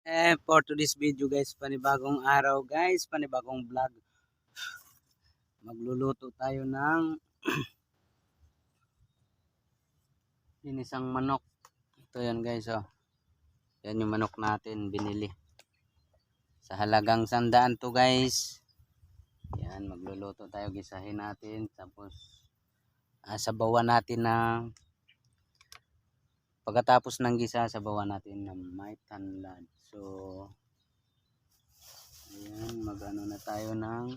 For today's video guys, panibagong araw guys, panibagong vlog. Magluluto tayo ng inisang manok. Ito yan guys, oh. Yan yung manok natin binili. Sa halagang 100 to guys. Yan, magluluto tayo, gisahin natin. Tapos sabawan natin ng pagkatapos ng gisa, sabawan natin ng may tanlad. So ayan, magano na tayo ng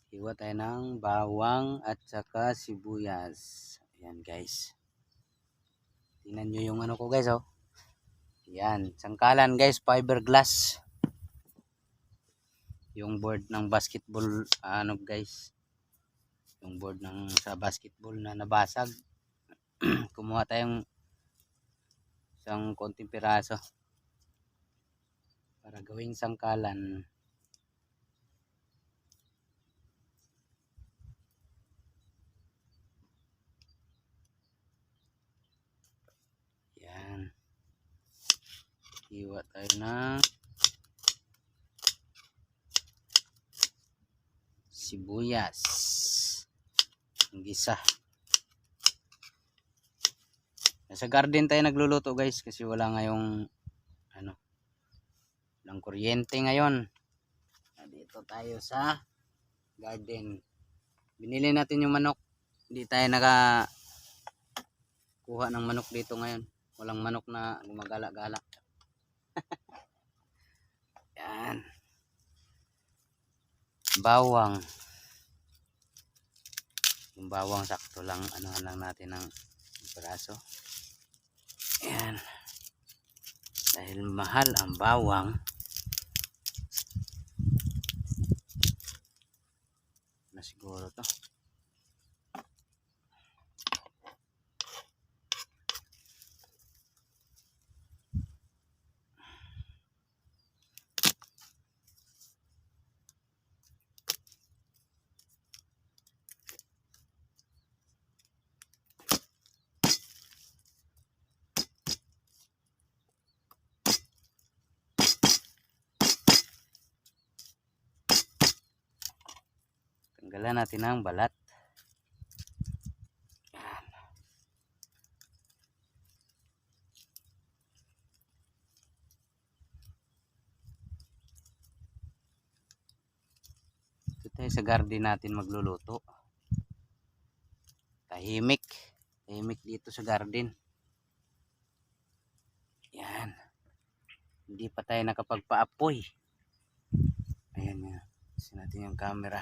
hiwa tayo ng bawang at saka sibuyas. Ayan guys. Tingnan nyo yung ano ko guys, oh. Ayan, sangkalan guys, fiberglass. Yung board ng basketball, ano guys. Yung board ng sa basketball na nabasag. Kumuha tayong isang konting piraso para gawing sangkalan. Hiwa tayo ng sibuyas, ang gisa. Nasa garden tayo nagluluto guys kasi wala ngayong walang kuryente ngayon. Dito tayo sa garden. Binili natin yung manok. Hindi tayo nakakuha ng manok dito ngayon. Walang manok na gumagala-gala. Yan. Bawang. Yung bawang sakto lang, anuhan lang natin ng piraso. Yan. Dahil mahal ang bawang. Na siguro to. Tanggalan natin ang balat. Yan. Ito tayo sa garden natin magluluto. Tahimik. Tahimik dito sa garden. Yan. Hindi pa tayo nakapagpaapoy. Ayan yan. Kasi natin yung camera.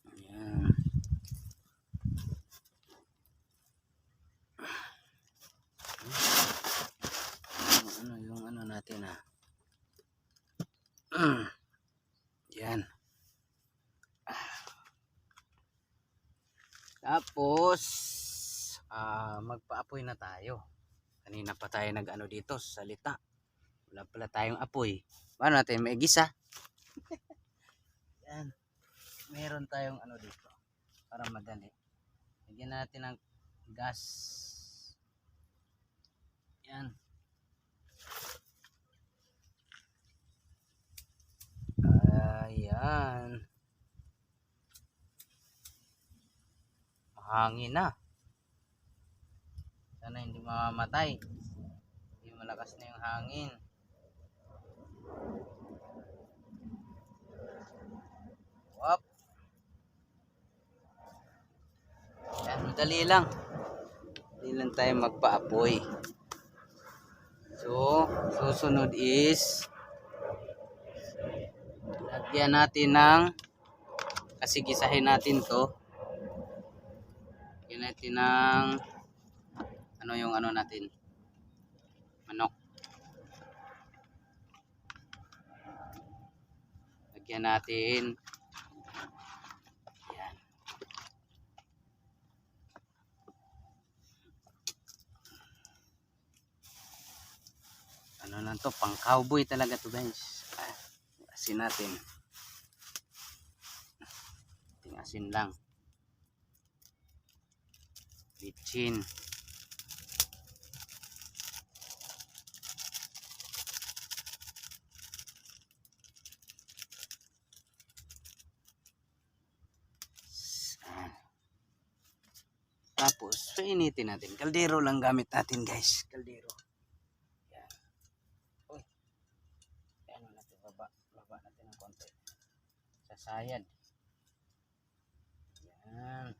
Ayan. Yung ano natin Yan. Tapos magpaapoy na tayo. Kanina pa tayo nag-ano dito sa salita. Wala pala tayong apoy. Paano natin may gisa? Yan. Meron tayong ano dito para madali. Lagyan natin ng gas. Yan. Ayan. Mahangin na. Sana hindi mamamatay. Hindi malakas na yung hangin. Wop. Yan, madali lang. Hindi lang tayo magpaapoy. So, susunod is lagyan natin ng kasi gisahin natin to. Lagyan natin ng ano yung ano natin. Manok. Lagyan natin. Yan. Ano lang to, pang cowboy talaga to guys. Asin natin. Asin lang. Bitchin. So initin natin. Kaldero lang gamit natin guys. Kaldero. Yan. Uy. Ano natin baba. Baba natin ng konti. Sasayad. Yan.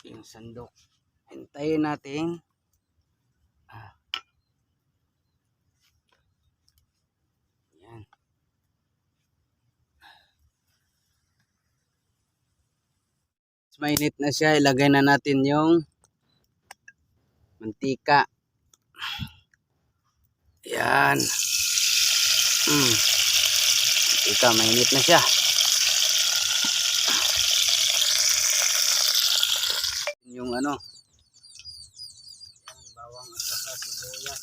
Yung sandok. Hintayin natin. Yan. Mainit na siya. Ilagay na natin yung mantika. Yan. Mantika, mainit na siya. Yung ano. Yan, bawang at saka sibuyas.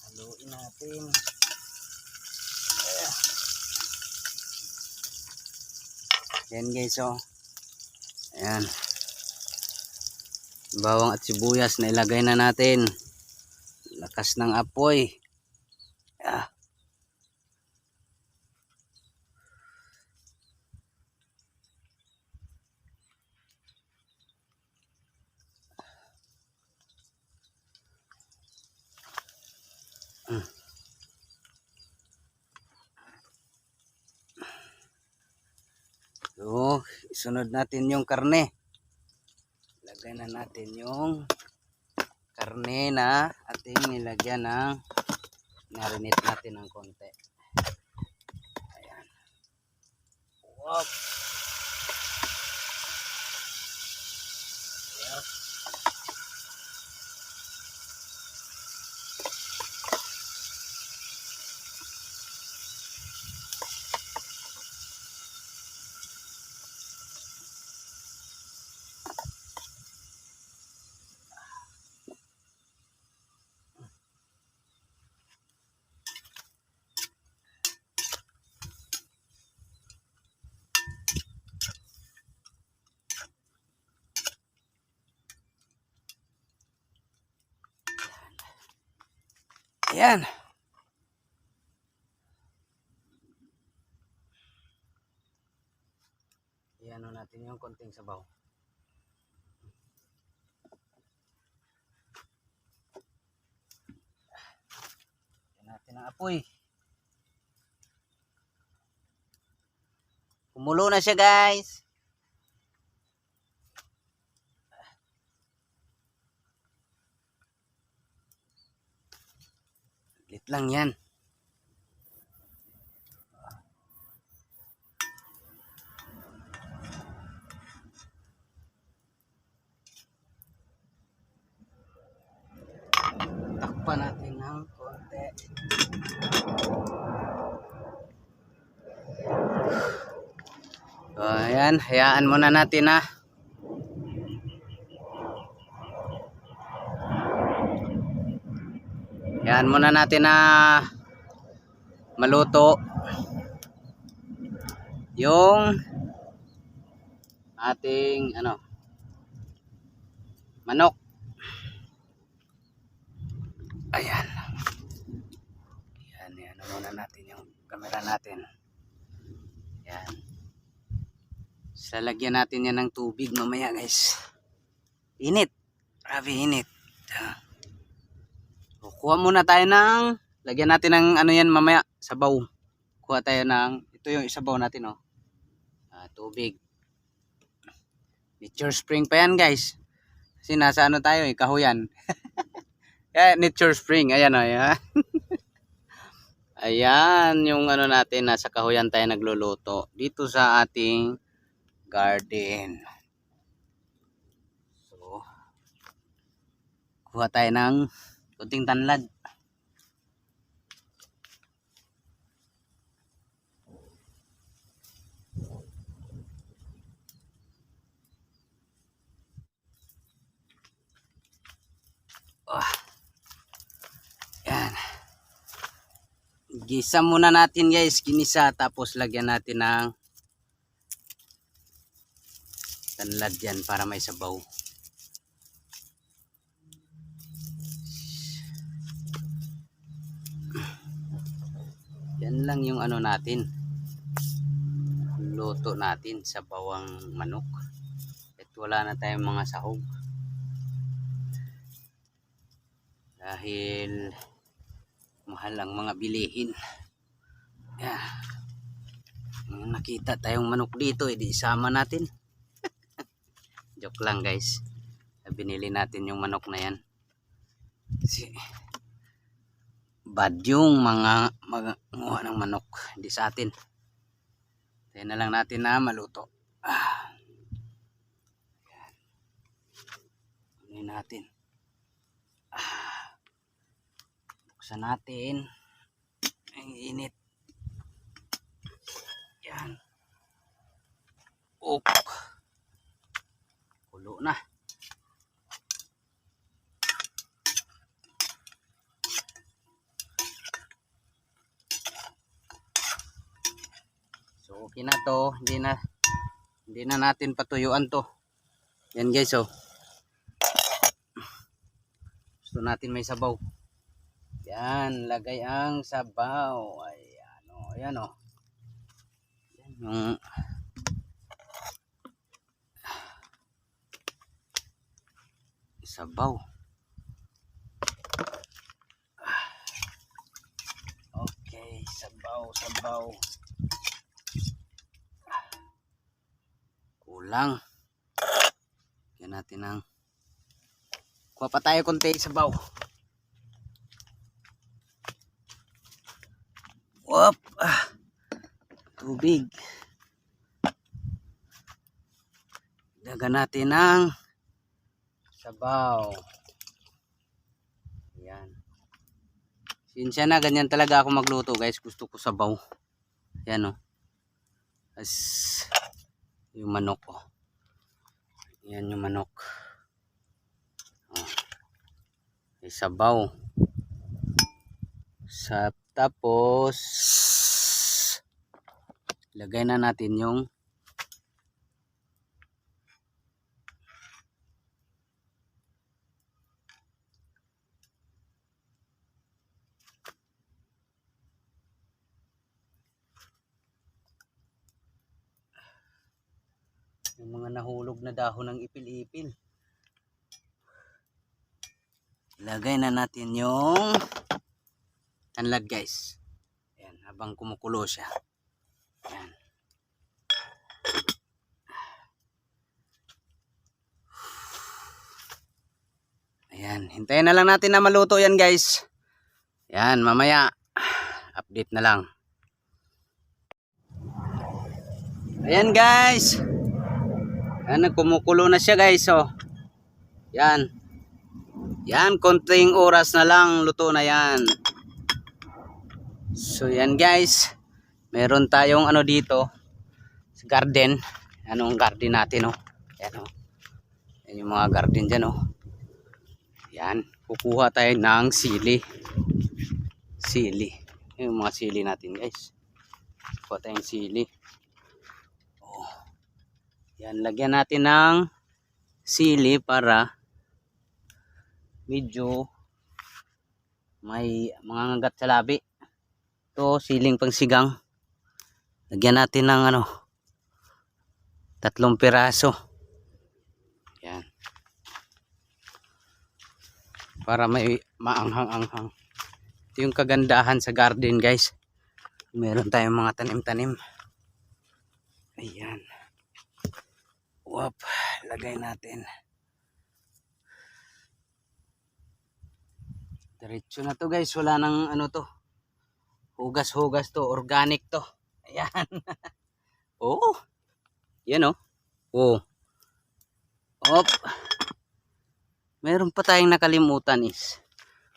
Haluin natin. Yan guys, oh. Ayan. Bawang at sibuyas na ilagay na natin. Lakas ng apoy. Yeah. So, isunod natin yung karne. Lagay na natin yung karne na ating nilagyan ng narinate natin ng konti. Ayan. Wow. Yep. Ayan. Iyan natin yung konting sabaw. Iyan natin ang apoy. Kumulo na siya guys. Lit lang yan. Takpan natin ng konti. So, ayan, hayaan muna natin na. Hayaan muna natin na maluto yung ating manok. Ayan. Ayan muna natin yung camera natin. Ayan. Lalagyan natin yan ng tubig mamaya guys. Init. Grabe init. Kuha muna tayo ng, lagyan natin ng yan mamaya, sabaw. Kuha tayo ng, ito yung isabaw natin oh. Tubig. Nature spring pa yan guys. Kasi nasa tayo kahuyan. Yeah, nature spring. Ayan oh. Ayan. Ayan yung natin, nasa kahuyan tayo nagluluto. Dito sa ating garden. So, kuha tayo ng kunting tanlad. Gisa muna natin guys, kinisa, tapos lagyan natin ng tanlad yan para may sabaw. Yan lang yung ano natin, luto natin sa bawang manok. At wala na tayong mga sahog dahil mahal ang mga bilihin. Yeah. Nakita tayong manok dito, edi isama natin. Joke lang guys, binili natin yung manok na yan kasi bad yung mga manguha ng manok, hindi sa atin. Tayo na lang natin na maluto. Ano natin, buksan natin. Ang init yan. Kulo na. So okay na to, hindi na natin patuyuan to. Yan guys, oh. Gusto natin may sabaw. Yan, lagay ang sabaw. Ayan, oh, ayan, oh. Yan yung sabaw. Okay, sabaw. Kulang. Yan natin ang kuha pa tayo konti sabaw. Whoop. Tubig. Dagan natin ng sabaw. Yan. Sinsya na, ganyan talaga ako magluto guys. Gusto ko sabaw. Yan, oh. As yung manok, oh. Yan yung manok. Oh. May sabaw. Tapos lagay na natin yung mga nahulog na dahon ng ipil-ipil. Lagay na natin yung tanlad guys. Ayan, habang kumukulo siya. Ayan. Ayan, hintayin na lang natin na maluto yan guys. Ayan, mamaya update na lang. Ayan guys. Ayan, kumukulo na siya guys, oh. Yan. Yan, konting oras na lang, luto na yan. So yan guys, meron tayong ano dito sa garden. Anong garden natin, oh. Yan, oh. Yan yung mga garden dyan, oh. Yan, kukuha tayo ng sili. Sili. Yan yung mga sili natin guys. Kukuha tayong sili. Yan, lagyan natin ng sili para medyo may mga ngagat sa labi. Ito, siling pangsigang. Lagyan natin ng 3 piraso. Yan. Para may maanghang-anghang. Ito yung kagandahan sa garden guys. Meron tayong mga tanim-tanim. Ayan. Wop, lagay natin. Diretso na to guys, wala nang to. Hugas-hugas to, organic to. Ayan. Oh. Yan, oh. Oh. Hop. Meron pa tayong nakalimutan is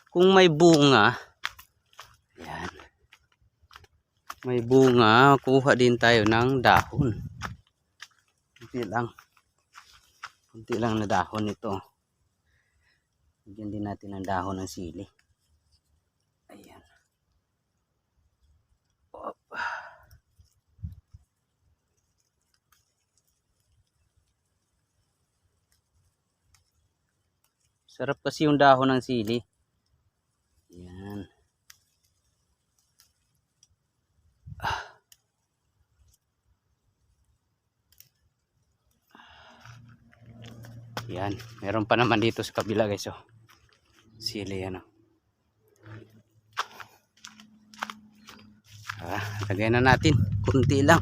kung may bunga. Ayan. May bunga, kuha din tayo ng dahon. Kunti lang na dahon ito. Bigyan din natin ng dahon ng sili. Ayan. Sarap kasi yung dahon ng sili. Yan. Yan. Meron pa naman dito sa kabila guys. Oh. Sili yan. Oh. Lagay na natin. Kunti lang.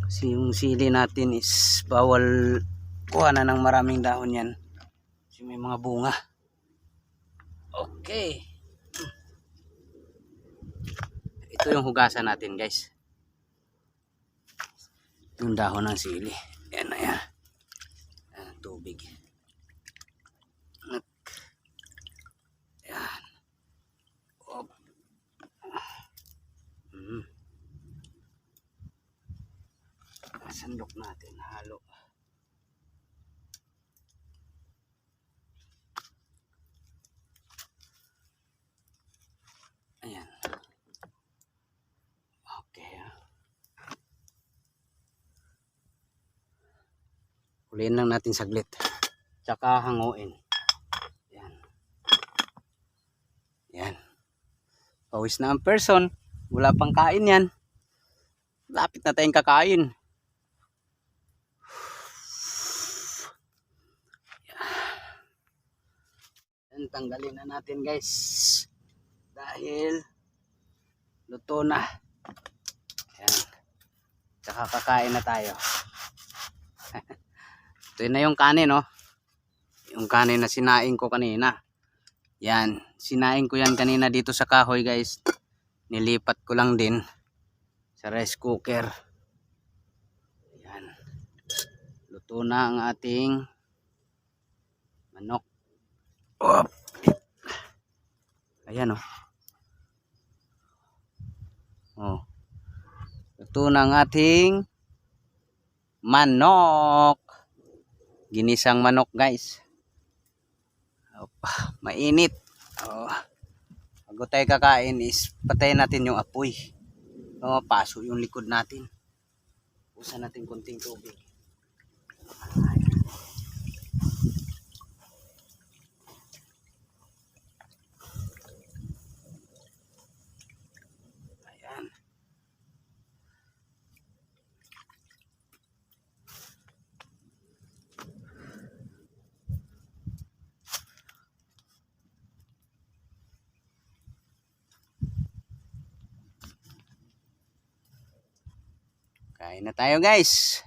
Kasi yung sili natin is bawal kuha na ng maraming dahon yan. Kasi may mga bunga. Okay. Ito yung hugasan natin guys. Yung dahon ng sili. Yan na yan. Yan, tubig. Yan. Op. Sandok natin. Halo. Ayan. Okay. Huliin lang natin saglit. Tsaka hanguin. Yan. Yan. Pawis na ang person. Wala pang kain yan. Lapit na tayong kakain. Yan. Tanggalin na natin guys. Dahil luto na. Yan. Tsaka kakain na tayo. Ito na yung kanin, no? Yung kanin na sinaing ko kanina. Yan. Sinaing ko yan kanina dito sa kahoy, guys. Nilipat ko lang din sa rice cooker. Yan. Luto na ang ating manok. Oh. Ayan, oh. Oh. Luto na ang ating manok. Ginisang manok guys. Opa, mainit. Oh. Bago tayo kakain is patayin natin yung apoy. Oh, paso yung likod natin. Usan natin konting tubig. Ayan. Kain na tayo guys.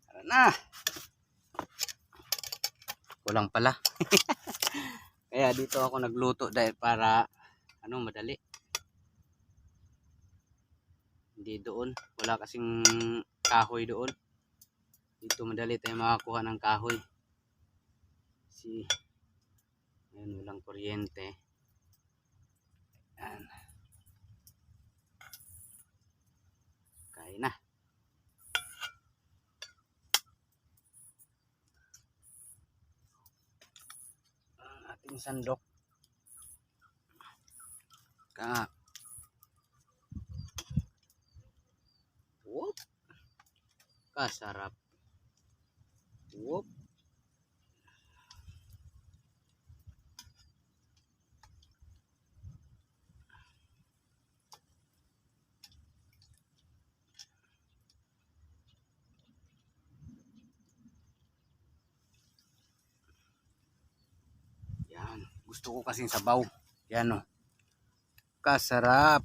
Tara na. Kulang pala. Kaya dito ako nagluto dahil para madali. Hindi doon. Wala kasing kahoy doon. Dito madali tayo makakuha ng kahoy. Kasi ayun, walang kuryente. Ayan. Kain na. Ang ating sandok. Whoop. Kasarap. Whoop. Yan. Gusto ko kasing sabaw. Yan o. Kasarap.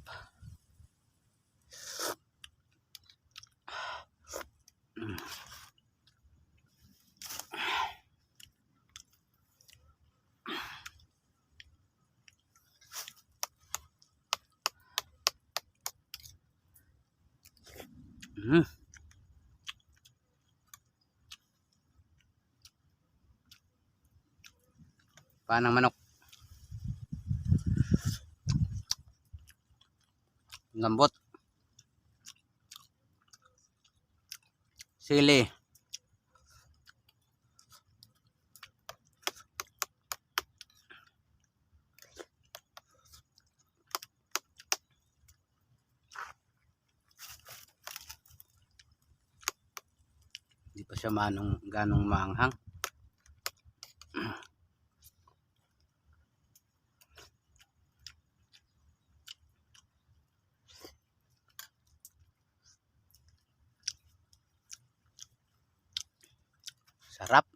Panang manok. Lambot. Sili. Hindi pa siya ganong maanghang. Sarap.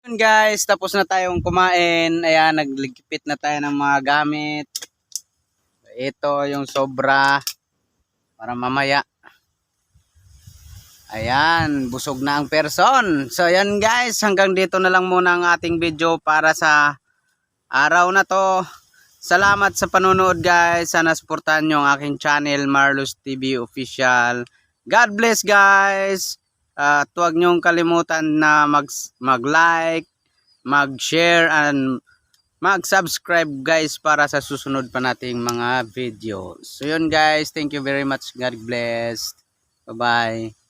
Yun guys, tapos na tayong kumain. Ayan, nagligpit na tayo ng mga gamit. Ito yung sobra para mamaya. Ayan, busog na ang person. So ayan guys, hanggang dito na lang muna ang ating video para sa araw na to. Salamat sa panonood guys. Sana suportahan nyo ang aking channel, Marlos TV Official. God bless guys. At huwag nyong kalimutan na mag-like, mag-share, and mag-subscribe guys para sa susunod pa nating mga videos. So yun guys, thank you very much. God bless. Bye-bye.